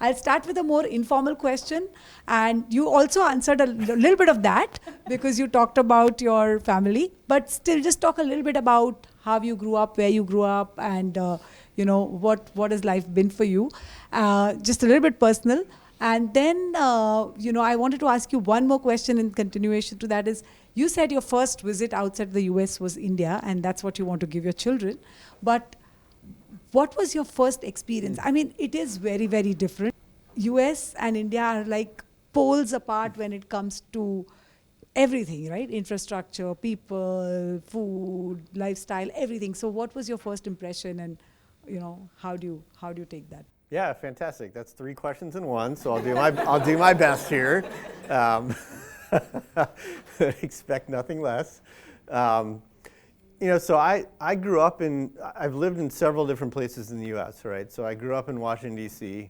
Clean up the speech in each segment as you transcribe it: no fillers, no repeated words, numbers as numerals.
I'll start with a more informal question. And you also answered a little bit of that because you talked about your family. But still, just talk a little bit about how you grew up, where you grew up, and what has life been for you. Just a little bit personal. And then, I wanted to ask you one more question in continuation to that is, you said your first visit outside the US was India, and that's what you want to give your children. But what was your first experience? I mean, it is very, very different. US and India are like poles apart when it comes to everything, right? Infrastructure, people, food, lifestyle, everything. So what was your first impression, and how do you take that? Yeah, fantastic. That's 3 questions in one, so I'll do my best here. Expect nothing less. So I grew up I've lived in several different places in the U.S., right? So I grew up in Washington, D.C.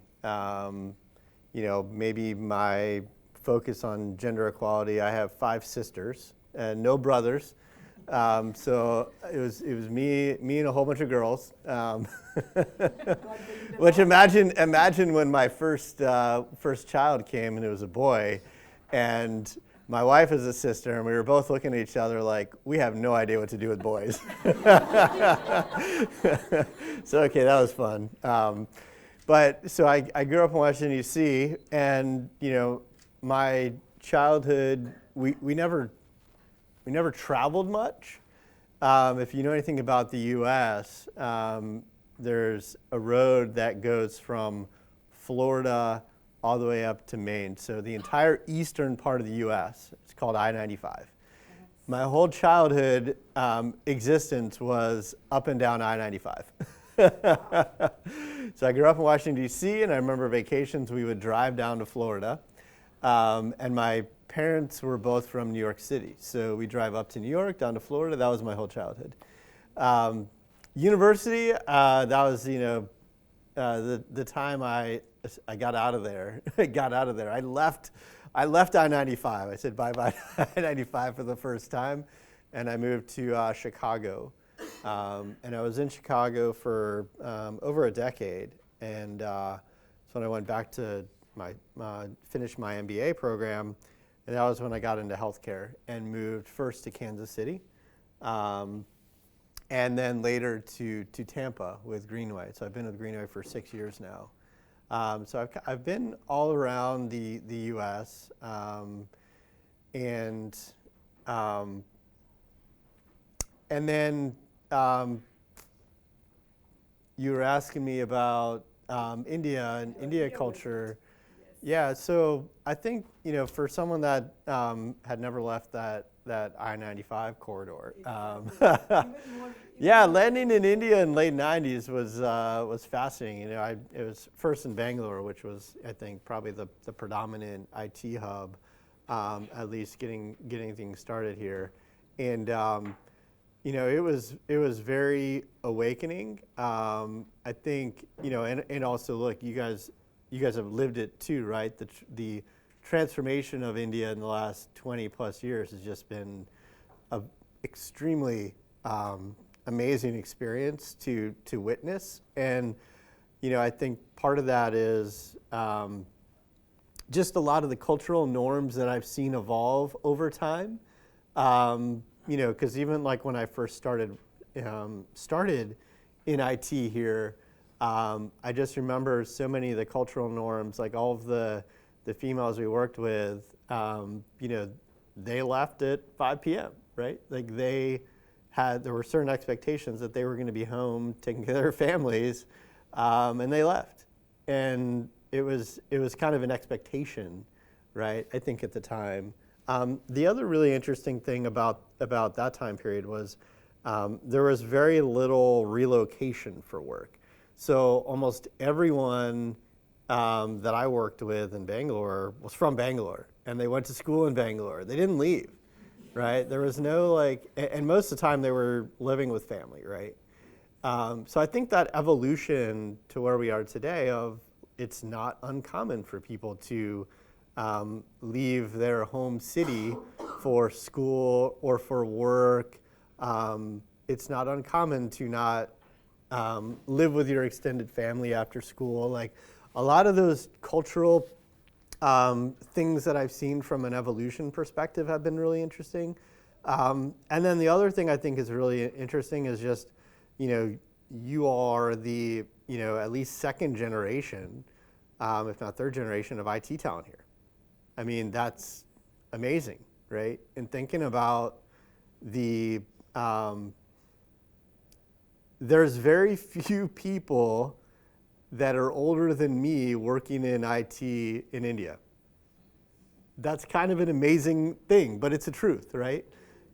Maybe my focus on gender equality, I have 5 sisters and no brothers. So it was me and a whole bunch of girls. Which imagine when my first child came and it was a boy, and my wife is a sister, and we were both looking at each other like, we have no idea what to do with boys. So okay, that was fun. But so I grew up in Washington, D.C., and my childhood, we never traveled much. If you know anything about the U.S., there's a road that goes from Florida all the way up to Maine. So the entire eastern part of the U.S., it's called I-95. My whole childhood existence was up and down I-95. So I grew up in Washington, D.C., and I remember vacations, we would drive down to Florida. And my parents were both from New York City. So we drive up to New York, down to Florida. That was my whole childhood. University, that was, the time I got out of there. I left I-95. I said bye-bye to I-95 for the first time, and I moved to Chicago. And I was in Chicago for over a decade. And so when I went back to finished my MBA program, and that was when I got into healthcare and moved first to Kansas City, and then later to Tampa with Greenway. So I've been with Greenway for 6 years now. So I've been all around the U.S. And then you were asking me about India and India culture. Yeah, so I think, for someone that had never left that I-95 corridor, yeah, landing in India in late 90s was fascinating. It was first in Bangalore, which was, I think, probably the predominant IT hub, at least getting things started here. And it was very awakening. I think, and also look, you guys have lived it too, right? The transformation of India in the last 20 plus years has just been an extremely amazing experience to witness. And, I think part of that is just a lot of the cultural norms that I've seen evolve over time. Because even like when I first started in IT here, I just remember so many of the cultural norms, like all of the females we worked with, they left at 5 p.m., right? Like there were certain expectations that they were going to be home taking care of their families, and they left. And it was kind of an expectation, right? I think at the time. The other really interesting thing about that time period was there was very little relocation for work. So almost everyone that I worked with in Bangalore was from Bangalore, and they went to school in Bangalore. They didn't leave, right? There was no and most of the time they were living with family, right? So I think that evolution to where we are today it's not uncommon for people to leave their home city for school or for work. It's not uncommon to not live with your extended family after school. Like a lot of those cultural things that I've seen from an evolution perspective have been really interesting. And then the other thing I think is really interesting is just, you are the, at least second generation, if not third generation of IT talent here. I mean, that's amazing, right? And thinking about there's very few people that are older than me working in IT in India. That's kind of an amazing thing, but it's a truth, right?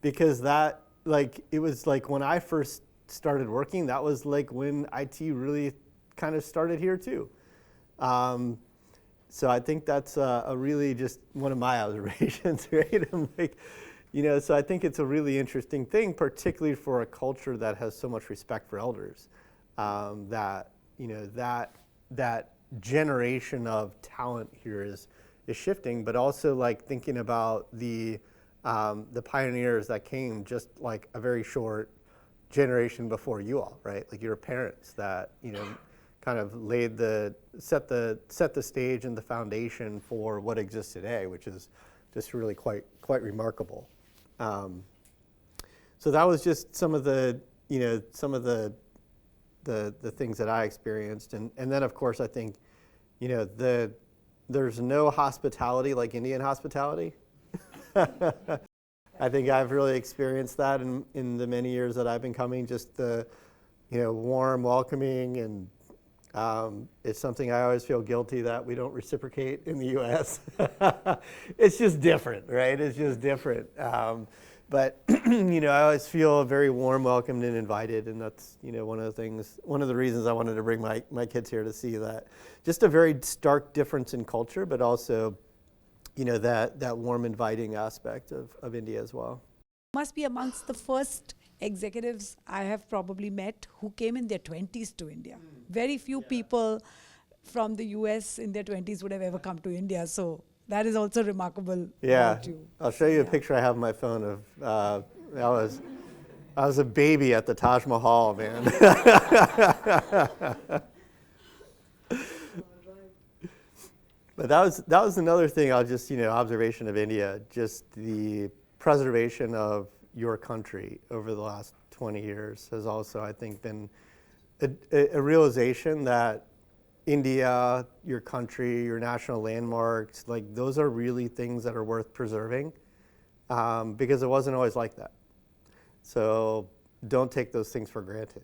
Because it was like when I first started working, that was like when IT really kind of started here too. So I think that's a really just one of my observations, right? I'm like, so I think it's a really interesting thing, particularly for a culture that has so much respect for elders, that generation of talent here is shifting, but also like thinking about the pioneers that came just like a very short generation before you all, right? Like your parents that, kind of set the stage and the foundation for what exists today, which is just really quite remarkable. So that was just some of the things that I experienced, and then of course I think, there's no hospitality like Indian hospitality. I think I've really experienced that in the many years that I've been coming, just the, warm, welcoming, and it's something I always feel guilty that we don't reciprocate in the U.S. It's just different, right? It's just different. But I always feel very warm, welcomed, and invited, and that's one of the reasons I wanted to bring my kids here to see that. Just a very stark difference in culture, but also that warm, inviting aspect of India as well. Must be amongst the first executives I have probably met who came in their 20s to India. Very few people from the US in their 20s would have ever come to India. So that is also remarkable about you. I'll show you a picture I have on my phone of, I was a baby at the Taj Mahal, man. But that was another thing. I'll just observation of India, just the preservation of your country over the last 20 years has also, I think, been a realization that India, your country, your national landmarks, like those are really things that are worth preserving, because it wasn't always like that. So don't take those things for granted,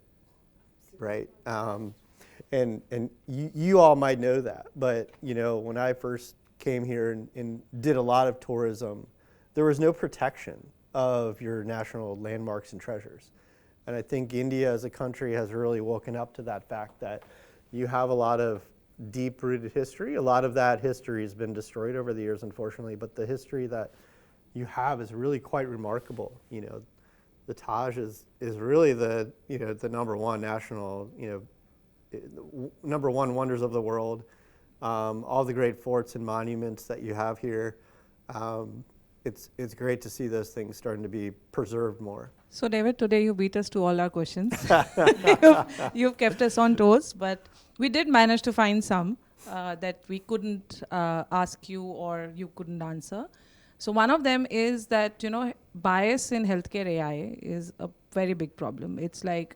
right? And you all might know that, but when I first came here and did a lot of tourism, there was no protection of your national landmarks and treasures. And I think India as a country has really woken up to that fact that you have a lot of deep-rooted history. A lot of that history has been destroyed over the years, unfortunately, but the history that you have is really quite remarkable. The Taj is really the number one national, number one wonders of the world. All the great forts and monuments that you have here. It's great to see those things starting to be preserved more. So David, today you beat us to all our questions. You've kept us on toes, but we did manage to find some that we couldn't ask you or you couldn't answer. So one of them is that, bias in healthcare AI is a very big problem. It's like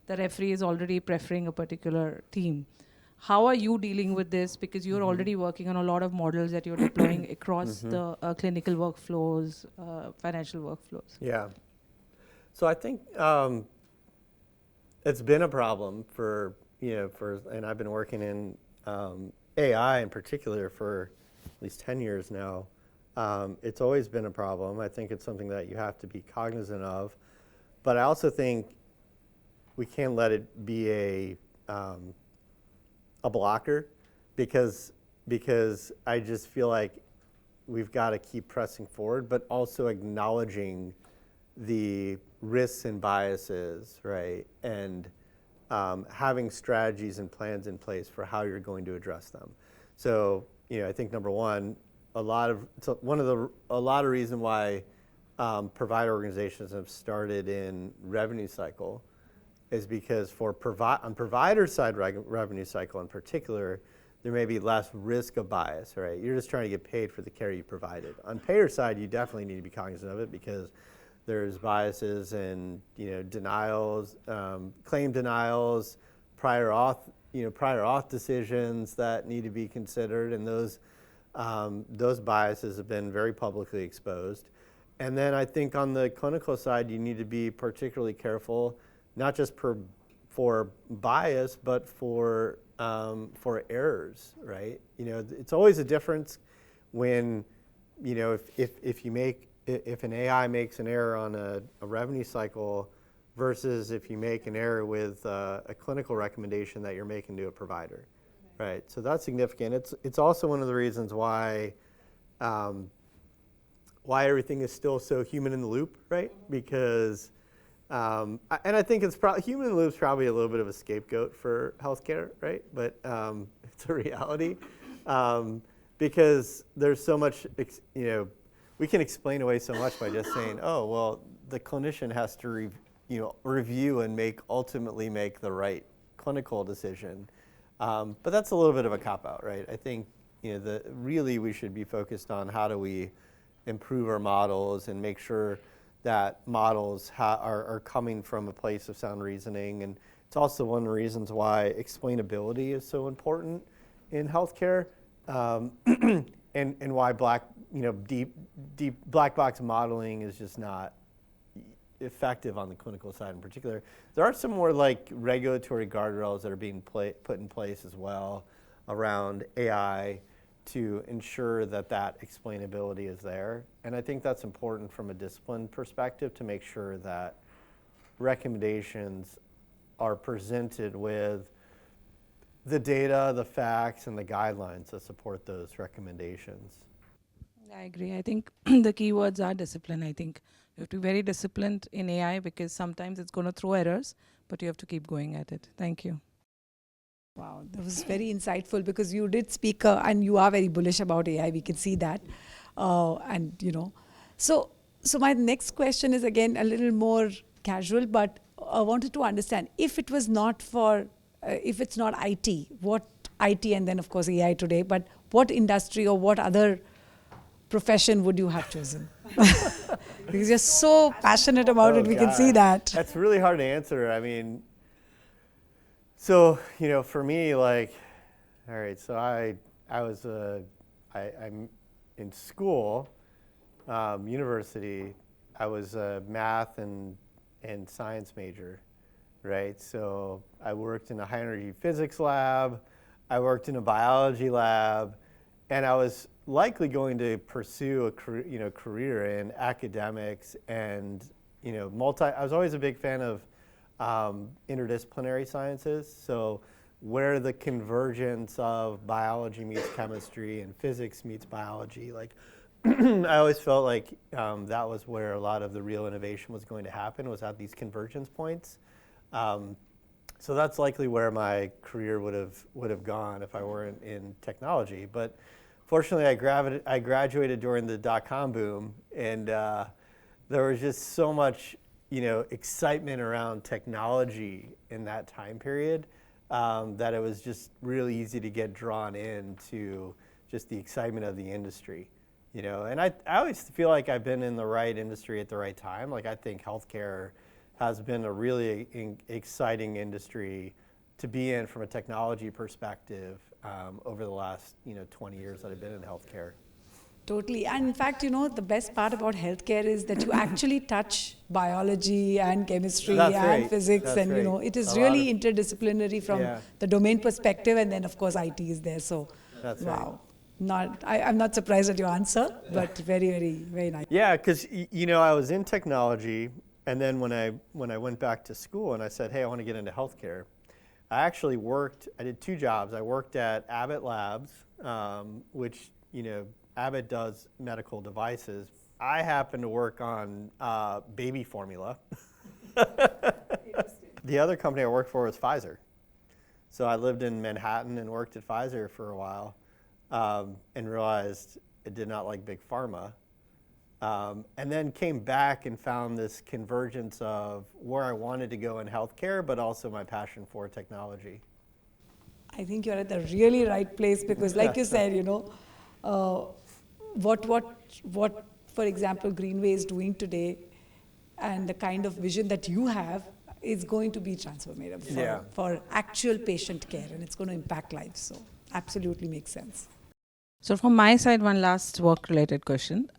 the referee is already preferring a particular team. How are you dealing with this? Because you're already working on a lot of models that you're deploying across the clinical workflows, financial workflows. Yeah. So I think it's been a problem for, and I've been working in AI in particular for at least 10 years now. It's always been a problem. I think it's something that you have to be cognizant of. But I also think we can't let it be a blocker, because I just feel like we've got to keep pressing forward, but also acknowledging the risks and biases, right? And having strategies and plans in place for how you're going to address them. So, I think number one, a lot of reason why provider organizations have started in revenue cycle is because on provider side revenue cycle in particular, there may be less risk of bias, right? You're just trying to get paid for the care you provided. On payer side, you definitely need to be cognizant of it because there's biases and denials, claim denials, prior auth decisions that need to be considered, and those biases have been very publicly exposed. And then I think on the clinical side, you need to be particularly careful, not just for bias, but for errors, right? It's always a difference when, if an AI makes an error on a revenue cycle versus if you make an error with a clinical recommendation that you're making to a provider, right? So that's significant. It's also one of the reasons why everything is still so human in the loop, right? Because and I think human in the loop is probably a little bit of a scapegoat for healthcare, right? But it's a reality because there's so much, we can explain away so much by just saying, oh, well, the clinician has to review and ultimately make the right clinical decision. But that's a little bit of a cop-out, right? I think really we should be focused on how do we improve our models and make sure that models are coming from a place of sound reasoning. And it's also one of the reasons why explainability is so important in healthcare, and why deep black box modeling is just not effective on the clinical side in particular. There are some more regulatory guardrails that are being put in place as well around AI to ensure that explainability is there. And I think that's important from a discipline perspective to make sure that recommendations are presented with the data, the facts, and the guidelines that support those recommendations. I agree. I think the keywords are discipline. I think you have to be very disciplined in AI because sometimes it's going to throw errors, but you have to keep going at it. Thank you. Wow, that was very insightful because you did speak and you are very bullish about AI. We can see that, So my next question is again a little more casual, but I wanted to understand if it was not if it's not IT, what IT and then of course AI today, but what industry or what other profession would you have chosen? Because you're so passionate about it, we can see that. That's really hard to answer. I mean. So, for me, all right, so I'm in school, university, I was a math and science major, right? So I worked in a high energy physics lab, I worked in a biology lab, and I was likely going to pursue a career in academics and, I was always a big fan of interdisciplinary sciences, so where the convergence of biology meets chemistry and physics meets biology, I always felt like that was where a lot of the real innovation was going to happen, was at these convergence points. So that's likely where my career would have gone if I weren't in technology. But fortunately, I graduated during the dot-com boom, and there was just so much excitement around technology in that time period that it was just really easy to get drawn into just the excitement of the industry, And I always feel like I've been in the right industry at the right time. I think healthcare has been a really exciting industry to be in from a technology perspective over the last 20 years that I've been in healthcare. Totally. And in fact, the best part about healthcare is that you actually touch biology and chemistry and physics. That's and, it is really interdisciplinary from the domain perspective. And then, of course, IT is there. So, that's wow. I'm not surprised at your answer, but very, very, very nice. Yeah, because, I was in technology. And then when I went back to school and I said, hey, I want to get into healthcare, I did two jobs. I worked at Abbott Labs, which, Abbott does medical devices. I happen to work on baby formula. The other company I worked for was Pfizer. So I lived in Manhattan and worked at Pfizer for a while and realized I did not like big pharma. And then came back and found this convergence of where I wanted to go in healthcare, but also my passion for technology. I think you're at the really right place because, like you said, what, for example, Greenway is doing today, and the kind of vision that you have is going to be transformative for actual patient care, and it's going to impact lives. So, absolutely makes sense. So from my side, one last work-related question.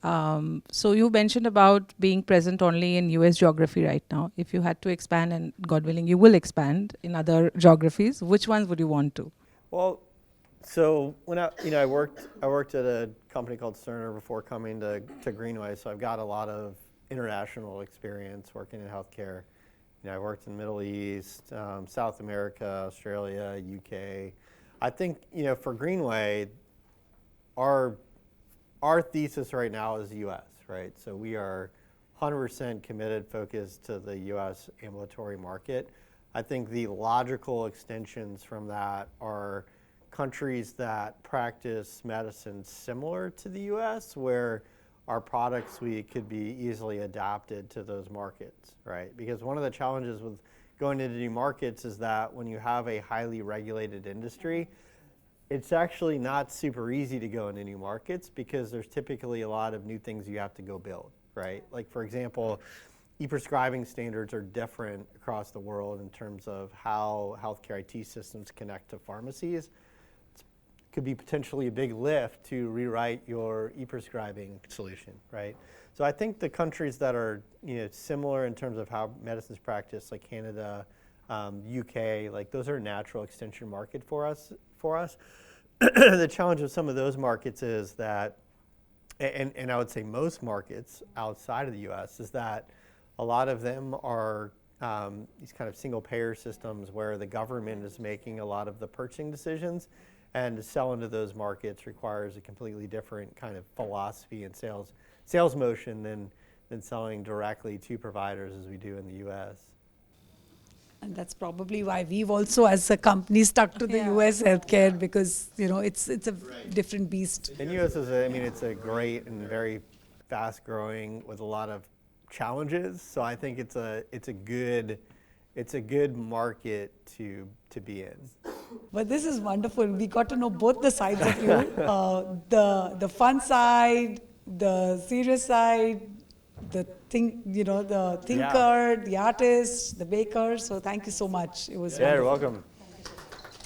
So you mentioned about being present only in US geography right now. If you had to expand, and God willing, you will expand in other geographies, which ones would you want to? Well, so when I worked at a company called Cerner before coming to Greenway, so I've got a lot of international experience working in healthcare. I worked in the Middle East, South America, Australia, UK. I think for Greenway, our thesis right now is the U.S., right? So we are 100% committed, focused to the U.S. ambulatory market. I think the logical extensions from that are countries that practice medicine similar to the U.S., where our product suite could be easily adapted to those markets, right? Because one of the challenges with going into new markets is that when you have a highly regulated industry, it's actually not super easy to go into new markets because there's typically a lot of new things you have to go build, right? Like, for example, e-prescribing standards are different across the world in terms of how healthcare IT systems connect to pharmacies. It could be potentially a big lift to rewrite your e-prescribing solution, right? So I think the countries that are similar in terms of how medicine's practiced, like Canada, UK, like those are a natural extension market for us. The challenge with some of those markets is that, and I would say most markets outside of the US, is that a lot of them are these kind of single payer systems where the government is making a lot of the purchasing decisions, and to sell into those markets requires a completely different kind of philosophy and sales motion than selling directly to providers as we do in the US. And that's probably why we've also, as a company, stuck to the US healthcare, because it's a different beast. And US is it's a great and very fast growing with a lot of challenges. So I think it's a good market to be in. But this is wonderful. We got to know both the sides of you, the fun side, the serious side, the thinker, the artist, the baker. So thank you so much. It was you're welcome.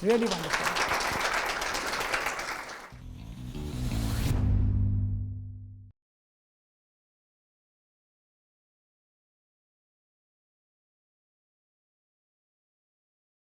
Really wonderful.